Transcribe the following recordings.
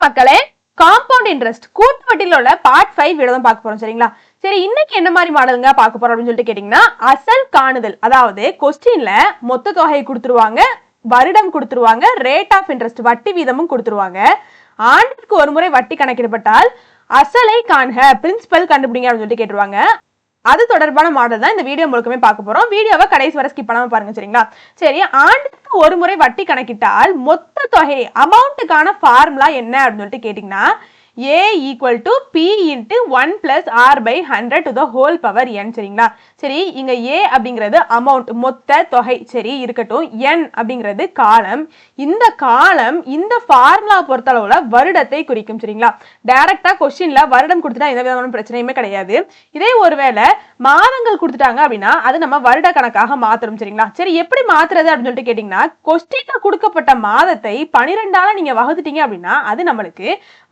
மக்களே, compound interest கூட்டு வட்டியில உள்ள பார்ட் 5 விடதான் பார்க்க போறோம். சரிங்களா? சரி, இன்னைக்கு என்ன மாதிரி மாடலுங்க பார்க்க போறோம் அப்படின்னு சொல்லிட்டு கேட்டீங்கன்னா, அசல் காணுதல். அதாவது கொஸ்டின்ல மொத்த தொகையை கொடுத்துருவாங்க, வருடம் கொடுத்துருவாங்க, ரேட் ஆஃப் இன்ட்ரெஸ்ட் வட்டி வீதமும் கொடுத்துருவாங்க. ஆண்டுக்கு ஒரு முறை வட்டி கணக்கிடப்பட்டால் அசலை காண்க, பிரின்சிபல் கண்டுபிடிங்க அப்படின்னு சொல்லிட்டு கேட்டுருவாங்க. அது தொடர்பான மாடல் தான் இந்த வீடியோ முழுக்கமே பார்க்க போறோம். வீடியோவை கடைசி வரை ஸ்கிப் பண்ணாம பாருங்க. சரிங்களா? சரி, ஆண்டுக்கு ஒரு முறை வட்டி கணக்கிட்டால் மொத்த தொகை அமௌண்ட்டுக்கான ஃபார்முலா என்ன அப்படின்னு சொல்லிட்டு கேட்டீங்கன்னா, A equal to P into 1 plus R by 100 to the whole power n. சரிங்களா? சரி, இங்க A அப்படிங்கிறது அமௌண்ட், மொத்த தொகை. சரி இருக்கட்டும். N அப்படிங்கிறது காலம். இந்த காலம் இந்த ஃபார்முலா பொறுத்தளவுல வருடத்தை குறிக்கும். சரிங்களா? டைரக்டா கொஸ்டின்ல வருடம் கொடுத்துட்டா எந்த விதமான பிரச்சனையுமே கிடையாது. இதே ஒருவேளை மாதங்கள் கொடுத்துட்டாங்க அப்படின்னா அது நம்ம வருட கணக்காக மாத்திரும். சரிங்களா? சரி, எப்படி மாத்துறது அப்படின்னு சொல்லிட்டு கேட்டீங்கன்னா, கொஸ்டின்ல கொடுக்கப்பட்ட மாதத்தை 12ஆல நீங்க வகுத்துட்டீங்க அப்படின்னா அது நம்மளுக்கு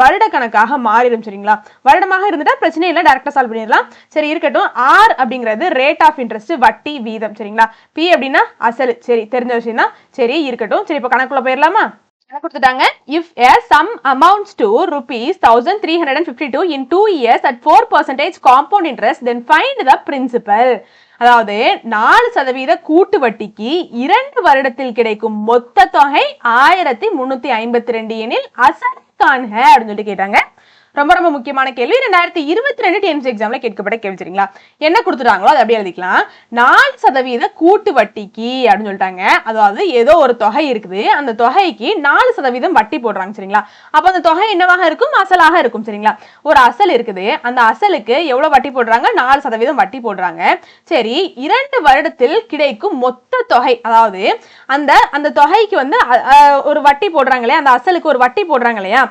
வருட கணக்காக மாறிடும். சரிங்களா? வருடமாக இருந்துட்டா பிரச்சனை இல்லை, டைரக்டா சால்வ் பண்ணிடலாம். சரி இருக்கட்டும். R அப்படிங்கிறது ரேட் ஆஃப் இன்ட்ரெஸ்ட், வட்டி வீதம். சரிங்களா? P அப்படின்னா அசல். சரி, தெரிஞ்ச விஷயம் தான். சரி இருக்கட்டும். சரி, இப்ப கணக்குள்ள போயிடலாமா? கொடுத்துட்டாங்க. If a sum amounts to rupees 1352 in 2 years at 4% compound interest, then find the principal. அதாவது 4% கூட்டு வட்டிக்கு 2 வருடத்தில் கிடைக்கும் மொத்த தொகை 1352 எனில் அசல் காண்க அப்படின்னு சொல்லிட்டு கேட்டாங்க. ரொம்ப ரொம்ப முக்கியமான கேள்வி. 2022 டிஎன்பிஎஸ்சி எக்ஸாம்ல கேட்கப்பட்ட கேள்வி. சரிங்களா? என்ன கொடுத்துட்டாங்களோ அதை அப்படியே எழுதிக்கலாம். 4% கூட்டு வட்டிக்கு அப்படின்னு சொல்லிட்டாங்க. அதாவது ஏதோ ஒரு தொகை இருக்குது, அந்த தொகைக்கு 4% வட்டி போடுறாங்க. சரிங்களா? அப்ப அந்த தொகை என்னவாக இருக்கும்? அசலாக இருக்கும். சரிங்களா? ஒரு அசல் இருக்குது, அந்த அசலுக்கு எவ்வளவு வட்டி போடுறாங்க? 4% வட்டி போடுறாங்க. சரி, 2 வருடத்தில் கிடைக்கும் மொத்த தொகை, அதாவது அந்த தொகைக்கு ஒரு வட்டி போடுறாங்க இல்லையா, அந்த அசலுக்கு ஒரு வட்டி போடுறாங்க இல்லையா,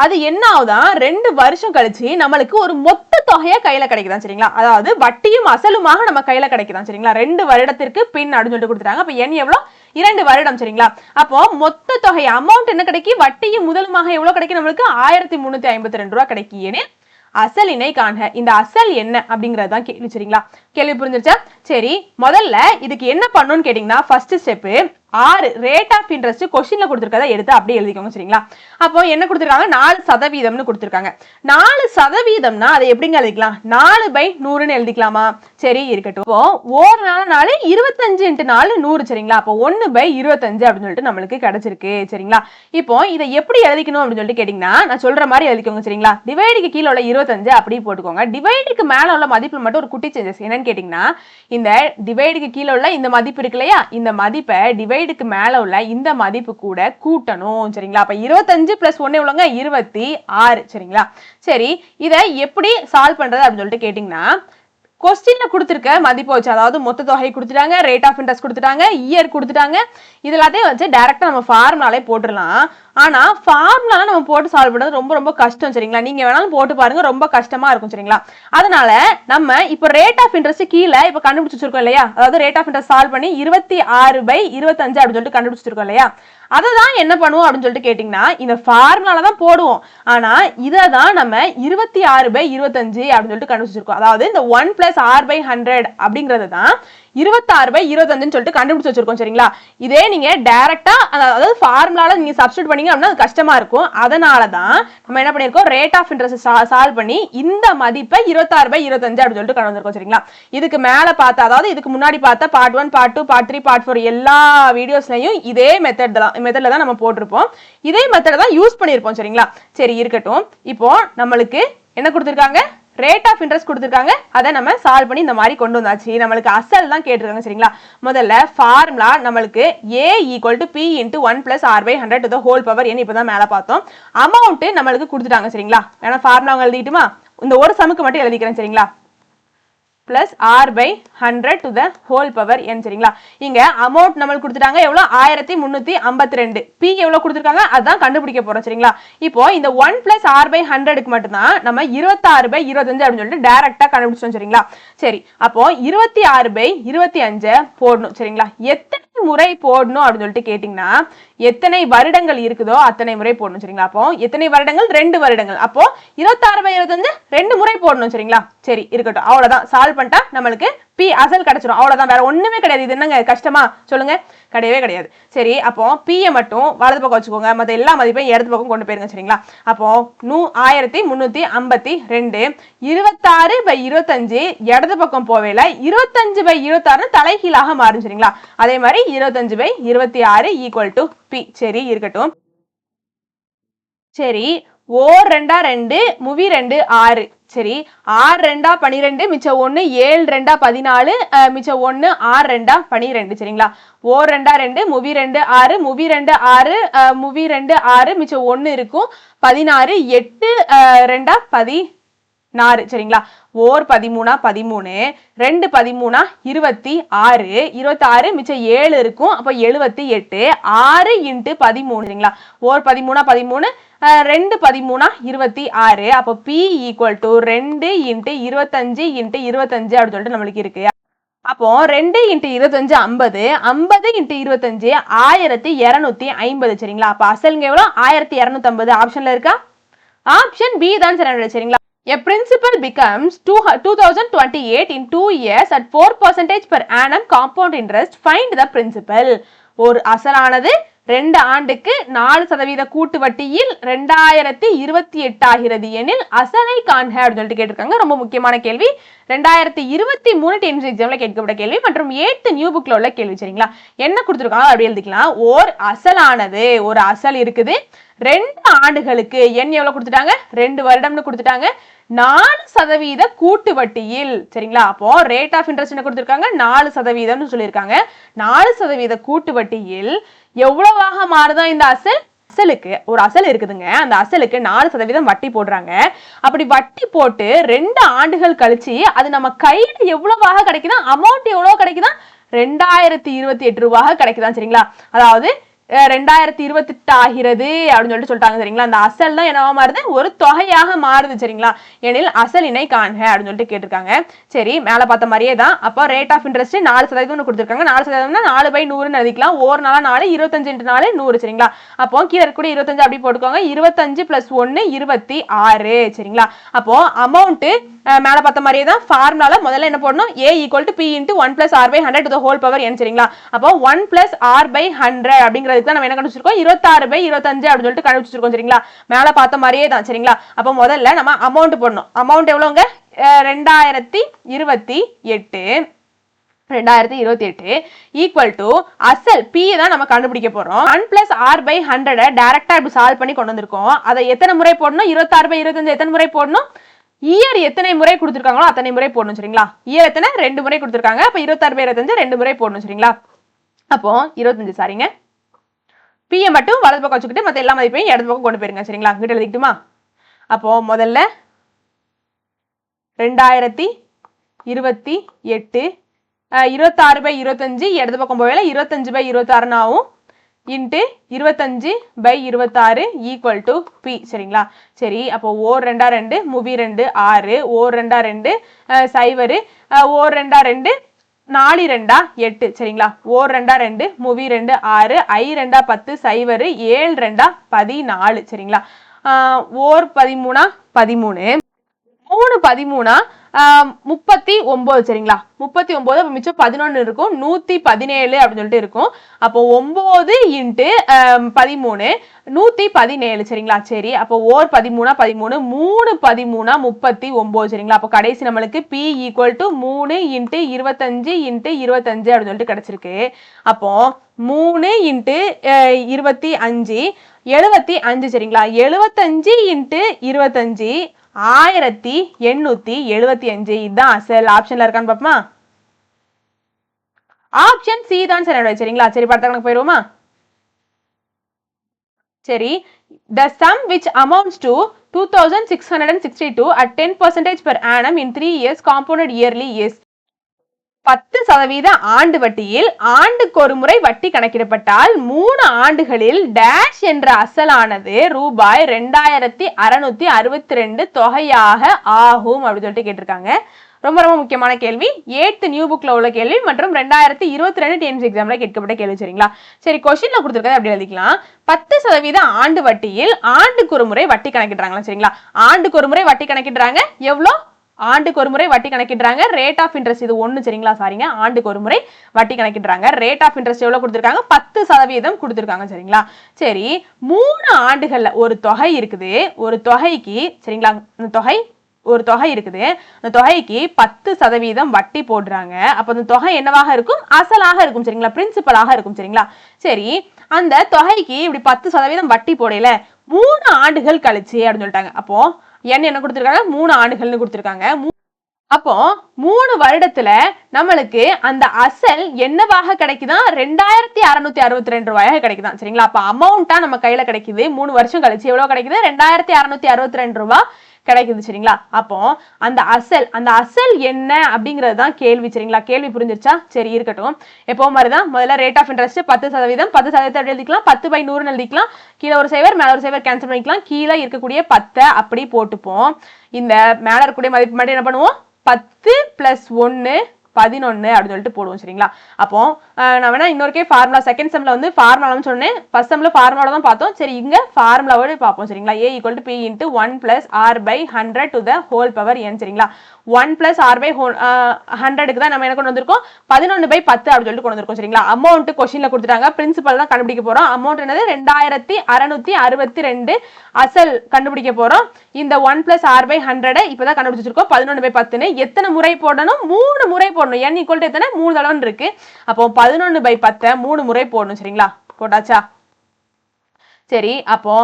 அது என்ன ஆகுதான்? 2 வருஷம் கழிச்சு நம்மளுக்கு ஒரு மொத்த தொகையா கையில கிடைக்குதான். சரிங்களா? அதாவது வட்டியும் அசலுமாக நம்ம கையில கிடைக்குதான். சரிங்களா? 2 வருடத்திற்கு பின் அப்படின்னு சொல்லிட்டு கொடுத்துட்டாங்க. அப்ப n எவ்வளவு? 2 வருடம். சரிங்களா? அப்போ மொத்த தொகை அமௌண்ட் என்ன கிடைக்கும்? வட்டியும் முதலுமாக எவ்வளவு கிடைக்கும்? நம்மளுக்கு 1352 ரூபாய் கிடைக்கும். அசலினை காண்க. இந்த அசல் என்ன அப்படிங்கறது தான் கேள்வி. சரிங்களா? கேள்வி புரிஞ்சிருச்சா? சரி, முதல்ல இதுக்கு என்ன பண்ணணும்னு கேட்டீங்கன்னா, first step R rate of interest கொஸ்டின்ல கொடுத்திருக்கதை எடுத்து அப்படியே எழுதிக்கோங்க. சரிங்களா? அப்போ என்ன கொடுத்திருக்காங்க? 4% கொடுத்திருக்காங்க. 4%னா அதை எப்படிங்க எழுதிக்கலாம்? 4/100ன்னு எழுதிக்கலாமா? சரி இருக்கட்டும். இப்போ ஒரு நாள் 25 × 4 100. சரிங்களா? அப்போ 1/25 அப்படின்னு சொல்லிட்டு நம்மளுக்கு கிடைச்சிருக்கு. சரிங்களா? இப்போ இதை எப்படி எழுதிக்கணும் அப்படின்னு சொல்லிட்டு கேட்டீங்கன்னா, நான் சொல்ற மாதிரி எழுதிக்கோங்க. சரிங்களா? டிவைடுக்கு கீழே உள்ள 25 அப்படியே போட்டுக்கோங்க. டிவைடுக்கு மேல உள்ள மதிப்புல மட்டும் ஒரு குட்டி சேஞ்சஸ். என்னன்னு கேட்டீங்கன்னா, இந்த டிவைடுக்கு கீழே உள்ள இந்த மதிப்பு இருக்கு இல்லையா, இந்த மதிப்பை டிவைடுக்கு மேல உள்ள இந்த மதிப்பு கூட கூட்டணும். சரிங்களா? அப்ப 25 + 1 எவ்வளவுங்க? 26. சரிங்களா? சரி, இதை எப்படி சால்வ் பண்றது அப்படின்னு சொல்லிட்டு கேட்டீங்கன்னா, கொஸ்டின்ல கொடுத்திருக்க மதிப்பு வச்சு, அதாவது மொத்த தொகை கொடுத்துட்டாங்க, ரேட் ஆஃப் இன்ட்ரெஸ்ட் கொடுத்துட்டாங்க, இயர் கொடுத்துட்டாங்க, இது எல்லாத்தையும் வச்சு டைரக்டா நம்ம ஃபார்முலாலே போட்டுடலாம். ஆனா ஃபார்முலால நம்ம போட்டு சால்வ் பண்றது ரொம்ப ரொம்ப கஷ்டம். சரிங்களா? நீங்க வேணாலும் போட்டு பாருங்க, ரொம்ப கஷ்டமா இருக்கும். சரிங்களா? அதனால நம்ம இப்போ ரேட் ஆஃப் இன்ட்ரெஸ்ட் கீழே இப்ப கண்டுபிடிச்சு வச்சிருக்கோம் இல்லையா, அதாவது ரேட் ஆஃப் இன்ட்ரெஸ்ட் சால்வ் பண்ணி 26/25 அப்படின்னு சொல்லிட்டு கண்டுபிடிச்சு வச்சிருக்கோம் இல்லையா, அதை தான் என்ன பண்ணுவோம் அப்படின்னு சொல்லிட்டு கேட்டீங்கன்னா, இந்த ஃபார்முலால தான் போடுவோம். ஆனா இதை தான் நம்ம 26/25 அப்படின்னு சொல்லிட்டு கண்டுபிடிச்சிருக்கோம். அதாவது இந்த 1 + R/100 அப்படிங்கிறது தான் 26/25 சொல்லிட்டு கண்டுபிடிச்சு வச்சிருக்கோம். சரிங்களா? இதே நீங்க டைரக்டா அதாவது ஃபார்முலால நீங்க சப்ஸ்டிட்யூட் பண்ணீங்க அப்படின்னா அது கஷ்டமா இருக்கும். அதனால தான் நம்ம என்ன பண்ணிருக்கோம்? ரேட் ஆஃப் இன்ட்ரெஸ்ட் சால்வ் பண்ணி இந்த மதிப்பை 26/25 அப்படின்னு சொல்லிட்டு கொண்டு வந்திருக்கோம். சரிங்களா? இதுக்கு மேல பார்த்தா, அதாவது இதுக்கு முன்னாடி பார்த்தா பார்ட் 1 பார்ட் 2 பார்ட் 3 பார்ட் 4 எல்லா வீடியோஸ்லயும் இதே மெத்தட்ல தான் நம்ம போட்டிருப்போம். இதே மெத்தட தான் யூஸ் பண்ணிருப்போம். சரிங்களா? சரி இருக்கட்டும். இப்போ நம்மளுக்கு என்ன கொடுத்திருக்காங்க? ரேட் ஆஃப் இன்ட்ரெஸ்ட் கொடுத்திருக்காங்க. அதை நம்ம சால்வ் பண்ணி இந்த மாதிரி கொண்டு வந்தாச்சு. நம்மளுக்கு அசல் தான் கேட்டிருக்காங்க. சரிங்களா? முதல்ல ஃபார்முலா நம்மளுக்கு A = P × 1 + R/100 to the whole power n. இப்பதான் மேல பார்த்தோம். அமௌண்ட் நம்மளுக்கு கொடுத்துட்டாங்க. சரிங்களா? வேணா ஃபார்முலா எழுதிட்டுமா? இந்த ஒரு சமுக்கு மட்டும் எழுதிக்கிறேன். சரிங்களா? plus R/100 to the whole power n. சரிங்களா? இங்க அமௌண்ட் நம்மளுக்கு கொடுத்துட்டாங்க எவ்வளவு? 1352. P எவ்வளவு கொடுத்திருக்காங்க? அதான் கண்டுபிடிக்க போறோம். சரிங்களா? இப்போ இந்த 1 + R/100க்கு மட்டும் தான் நம்ம 26/25 அப்படின்னு சொல்லிட்டு டைரக்டா கண்டுபிடிச்சோம். சரிங்களா? சரி, அப்போ 26/25 போடணும். சரிங்களா? எத்தனை முறை போடணும் அப்படின்னு சொல்லிட்டு கேட்டீங்கன்னா, எத்தனை வருடங்கள் இருக்குதோ அத்தனை முறை போடணும். சரிங்களா? அப்போ எத்தனை வருடங்கள்? 2 வருடங்கள். அப்போ 26/25 2 முறை போடணும். சரிங்களா? சரி இருக்கட்டும். அவ்வளவுதான். சால்வ் பண்ணிட்டா நம்மளுக்கு பி அசல் கிடைச்சிடும், அவ்வளவுதான், வேற ஒண்ணுமே கிடையாது. இது என்னங்க கஷ்டமா சொல்லுங்க? கிடையவே கிடையாது. சரி, அப்போ பியை மட்டும் வலது பக்கம் வச்சுக்கோங்க, மற்ற எல்லா மதிப்பையும் இடது பக்கம் கொண்டு போயிருங்க. சரிங்களா? அப்போ 1352 26/25 இடது பக்கம் போவேல 25/26 தலைகீழாக மாறும். சரிங்களா? அதே மாதிரி 25/26 ஈக்குவல் டு பி. சரி இருக்கட்டும். சரி, ஓர் 2 2 மூவி 2 6. சரி, 6 2 12 மிச்சம் 1 7 2 14 மிச்சம் 1 6 2 12. சரிங்களா? ஓர் 2 2 மூவி 2 6 மூவி 2 6 மூவி 2 6 மிச்சம் 1 இருக்கும் 16 8 2 16. சரிங்களா? ஓர் 13 13 2 13 26 26 மிச்சம் 7 இருக்கும், அப்ப 78 6 × 13. சரிங்களா? ஓர் 13 13 2 13 26, அப்போ P ஈக்குவல் டு 2 × 25 × 25 அப்படின்னு சொல்லிட்டு நம்மளுக்கு இருக்கு. அப்போ 2 × 25 50, 50 × 25 1250. சரிங்களா? அப்ப அசலுங்க எவ்வளோ? 1250. ஆப்ஷன்ல இருக்கா? ஆப்ஷன் பி தான் சரிங்களா? A principal becomes 2028 in 2 years at 4% per annum compound interest. Find the principal. ஒரு அசலானது 2 ஆண்டுக்கு 4% கூட்டு வட்டியில் 2028 ஆகிறது எனில் அசலை காண்க அப்படின்னு சொல்லிட்டு கேட்டிருக்காங்க. ரொம்ப முக்கியமான கேள்வி. 2023 டிஎன்பிஎஸ்சி எக்ஸாம்ல கேட்கப்பட்ட கேள்வி மற்றும் 8th நியூ புக்ல உள்ள கேள்வி. சரிங்களா? என்ன கொடுத்துருக்காங்க அப்படி எழுதிக்கலாம். ஓர் அசலானது, ஒரு அசல் இருக்குது 2 ஆண்டுகளுக்கு, எண் எவ்வளவு கொடுத்துட்டாங்க? 2 வருடம்னு கொடுத்துட்டாங்க. 4% கூட்டு வட்டியில். சரிங்களா? அப்போ ரேட் ஆஃப் இன்ட்ரெஸ்ட் என்ன கொடுத்துருக்காங்க? 4% சொல்லியிருக்காங்க. 4% கூட்டு வட்டியில் எவ்வளவாக மாறுதா இந்த அசல்? அசலுக்கு ஒரு அசல் இருக்குதுங்க, அந்த அசலுக்கு 4% வட்டி போடுறாங்க. அப்படி வட்டி போட்டு 2 ஆண்டுகள் கழிச்சு அது நம்ம கையில எவ்வளவாக கிடைக்குதா? அமௌண்ட் எவ்வளவு கிடைக்குதா? 2028 ரூபாய் கிடைக்குதான். சரிங்களா? அதாவது 2028 ஆகிறது அப்படின்னு சொல்லிட்டு சொல்லிட்டாங்க. சரிங்களா? அந்த அசல் தான் என்னவா மாறுது? ஒரு தொகையாக மாறுது. சரிங்களா? எனில் அசலினை காண்க அப்படின்னு சொல்லிட்டு கேட்டிருக்காங்க. சரி, மேல பார்த்த மாதிரியே தான். அப்போ ரேட் ஆஃப் இன்ட்ரெஸ்ட் 4% கொடுத்துருக்காங்க. 4% 4/100 எழுதிக்கலாம். ஒரு நாளா 4, 25 × 4 100. சரிங்களா? அப்போ கீழே இருக்கக்கூடிய 25 அப்படி போட்டுக்கோங்க. 25 + 1 26. சரிங்களா? அப்போ அமௌண்ட் மேல பார்த்த மாதிரியே தான். ஃபார்முலால முதல்ல என்ன போடணும்? A = P × 1 + R/100 to the whole power n. சரிங்களா? அப்போ 1 + R/100 அப்படிங்கிறது நம்ம என்ன கண்டுபிடிச்சிருக்கோம்? 26/25 அப்படின்னு சொல்லிட்டு கண்டுபிடிச்சிருக்கோம். சரிங்களா? மேல பார்த்த மாதிரியே தான். சரிங்களா? அப்ப முதல்ல நம்ம அமௌண்ட் போடணும். அமௌண்ட் எவ்வளவுங்க? 2028 ஈக்குவல் டு அசல் P தான் நம்ம கண்டுபிடிக்க போறோம். 1 + R/100 டைரக்டா இப்படி சால்வ் பண்ணி கொண்டு வந்திருக்கோம். அதை எத்தனை முறை போடணும்? 26/25 எத்தனை முறை போடணும்? இயர் எத்தனை முறை கொடுத்திருக்காங்களோ அத்தனை முறை போடணும். சரிங்களா? இயர் எத்தனை? 2 முறை கொடுத்திருக்காங்க. அப்ப 26/25 2 முறை போடணும். சரிங்களா? அப்போ 25 சாரிங்க. P மட்டும் வலது பக்கம் வச்சுக்கிட்டு மத்த எல்லா மதிப்பையும் இடது பக்கம் கொண்டு போயிருங்க. சரிங்களா? இங்கிட்ட எழுதிக்கிட்டுமா? அப்போ முதல்ல 2028 26/25 இடது பக்கம் போவேல 25/26 ஆகும் இன்ட்டு 25/26 ஈக்குவல் டு P. சரிங்களா? சரி, அப்போ ஓர் 2 2 மூவி 2 6 ஓர் 2 2 0 ஓர் 2 2 4 2 8. சரிங்களா? ஓர் 2 2 மூவி 2 6 I 2 10 0 7 2 14. சரிங்களா? ஓர் 13 13 3 13 39. சரிங்களா? 39 மிச்சம் 11 இருக்கும். 117 அப்படின்னு சொல்லிட்டு இருக்கும். அப்போ 9 × 13 117. சரிங்களா? சரி, அப்போ ஓர் 13 13 3 13 39. சரிங்களா? அப்போ கடைசி நம்மளுக்கு P = 3 × 25 × 25 அப்படின்னு சொல்லிட்டு கிடைச்சிருக்கு. அப்போ 3 × 25 75. சரிங்களா? 75 × 25 1875. இதுதான் அசல். ஆப்ஷன்ல இருக்கான்னு பாப்போமா? ஆப்ஷன் சி தான் சரி. சரிங்களா? சரி, படத்தை கணக்கு போயிருவோமா? சரி, the sum which amounts to 2662 at 10% per annum in 3 years compounded yearly is 10% ஆண்டு வட்டியில் ஆண்டுக்கு ஒரு முறை வட்டி கணக்கிடப்பட்டால் 3 ஆண்டுகளில் டேஷ் என்ற அசலானது ரூபாய் 2662 தொகையாக ஆகும் அப்படின்னு சொல்லிட்டு கேட்டிருக்காங்க. ரொம்ப ரொம்ப முக்கியமான கேள்வி. 8th நியூ புக்ல உள்ள கேள்வி மற்றும் 2022 டிஎன்பிஎஸ்சி எக்ஸாம்ல கேட்கப்பட்ட கேள்வி. சரிங்களா? சரி, கொஸ்டின்ல கொடுத்துருக்கது அப்படி எழுதிக்கலாம். 10% ஆண்டு வட்டியில் ஆண்டுக்கு ஒரு முறை வட்டி கணக்கிடுறாங்களா? சரிங்களா? ஆண்டுக்கு ஒரு முறை வட்டி கணக்கிடுறாங்க. எவ்வளோ? ஆண்டுக்கு ஒரு முறை வட்டி கணக்கிடுறாங்க. ரேட் ஆஃப் இன்ட்ரெஸ்ட் இது 1 சரிங்களா, சாரிங்க, ஆண்டுக்கு ஒரு முறை வட்டி கணக்கிடுறாங்க. ரேட் ஆஃப் இன்ட்ரெஸ்ட் எவ்வளவு கொடுத்திருக்காங்க, 10% கொடுத்திருக்காங்க சரிங்களா. சரி, 3 ஆண்டுகள்ல ஒரு தொகை இருக்குது, ஒரு தொகைக்கு சரிங்களா, அந்த தொகை ஒரு தொகை இருக்குது, அந்த தொகைக்கு 10% வட்டி போடுறாங்க. அப்ப அந்த தொகை என்னவாக இருக்கும், அசலாக இருக்கும் சரிங்களா, பிரின்சிபலாக இருக்கும் சரிங்களா. சரி, அந்த தொகைக்கு இப்படி 10% வட்டி போடையில 3 ஆண்டுகள் கழிச்சு அப்படின்னு சொல்லிட்டாங்க. அப்போ என்ன கொடுத்திருக்காங்க, 3 ஆண்டுகள்னு கொடுத்திருக்காங்க. அப்போ 3 வருடத்துல நம்மளுக்கு அந்த அசல் என்னவாக கிடைக்குதான், 2662 ரூபாயாக கிடைக்குதான் சரிங்களா. அப்ப அமௌண்டா நம்ம கையில கிடைக்குது, 3 வருஷம் கழிச்சு எவ்வளவு கிடைக்குது, 2662 ரூபாய் கிடைக்குது சரிங்களா. அப்போ அந்த அசல் என்ன அப்படிங்கிறது தான் கேள்வி சரிங்களா. கேள்வி புரிஞ்சிருச்சா, சரி இருக்கட்டும். எப்போ மாதிரிதான் முதல்ல ரேட் ஆஃப் இன்ட்ரெஸ்ட் 10%, 10% எழுதிக்கலாம், 10/100 எழுதிக்கலாம், கீழே ஒரு சைவர் மேல ஒரு சைவர் கேன்சல் பண்ணிக்கலாம், கீழே இருக்கக்கூடிய 10 அப்படி போட்டுப்போம். இந்த மேல இருக்கக்கூடிய மதிப்பு மட்டும் என்ன பண்ணுவோம், 10 + 1 11 அப்படின்னு சொல்லிட்டு போடுவோம் சரிங்களா. அப்போ நான் வேணா இன்னொருக்கே ஃபார்முலா, செகண்ட் செம்ல வந்து ஃபார்முலான்னு சொன்னேன், ஃபர்ஸ்ட் செம்ல ஃபார்முலா தான் பார்த்தோம். சரி, இங்க ஃபார்முலாவோட பார்ப்போம் சரிங்களா. A = P × 1 + R/100 to the whole power n சரிங்களா. 1 + R/100க்கு தான் நம்ம என்ன கொண்டு வந்திருக்கோம், 11/10 அப்படின்னு சொல்லிட்டு கொண்டு வந்திருக்கோம் சரிங்களா. அமௌண்ட் கொஸ்டின்ல கொடுத்துட்டாங்க, பிரின்சிபல் தான் கண்டுபிடிக்க போறோம். அமௌண்ட் என்னது, 2662 அசல் கண்டுபிடிக்க போறோம். இந்த 1 + R/100 இப்பதான் கண்டுபிடிச்சிருக்கோம், 11/10ன்னு. எத்தனை முறை போடணும், 3 முறை போடணும். n = எத்தனை, 3 தடவை இருக்கு. அப்போ 11/10 3 முறை போடணும் சரிங்களா. போட்டாச்சா, சரி. அப்போ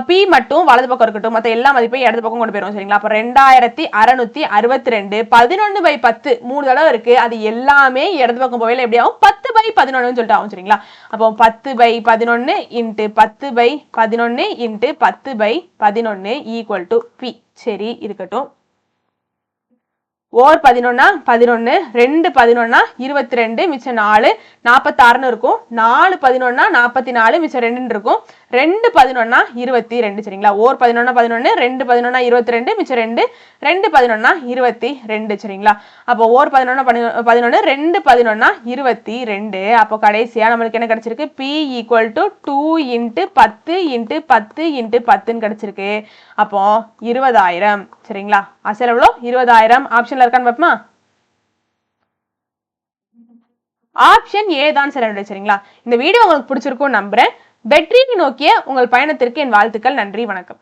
P மட்டும் வலது பக்கம் இருக்கட்டும், மற்ற எல்லா மதிப்பையும் இடது பக்கம் கொண்டு போயிடும் சரிங்களா. அப்போ 2662 11/10 3 தடவை இருக்கு, அது எல்லாமே இடது பக்கம் போவையில எப்படி ஆகும், 10/11 சொல்லிட்டு ஆகும் சரிங்களா. அப்போ 10/11 × 10/11 × 10/11 = P. சரி இருக்கட்டும். ஓர் 11 11, 2 11 22, மிச்சம் 4 46 இருக்கும். 4 11 44, மிச்சம் 2 இருக்கும். 2 11 22 சரிங்களா. ஓர் 11 11, 2 11 22, மிச்சம் 2, 2 11 22 சரிங்களா. அப்போ ஓர் 11 11, 2 11 22. அப்போ கடைசியா நம்மளுக்கு என்ன கிடைச்சிருக்கு, P = 2 × 10 × 10 × 10 கிடைச்சிருக்கு. அப்போ 20,000 சரிங்களா. அசல் எவ்வளோ, 20,000. ஆப்ஷன்ல இருக்கான்னு பார்ப்போமா, ஆப்ஷன் ஏ தான் சரிங்களா. இந்த வீடியோ உங்களுக்கு பிடிச்சிருக்கும் நம்புறேன். வெற்றியை நோக்கிய உங்கள் பயணத்திற்கு என் வாழ்த்துக்கள். நன்றி, வணக்கம்.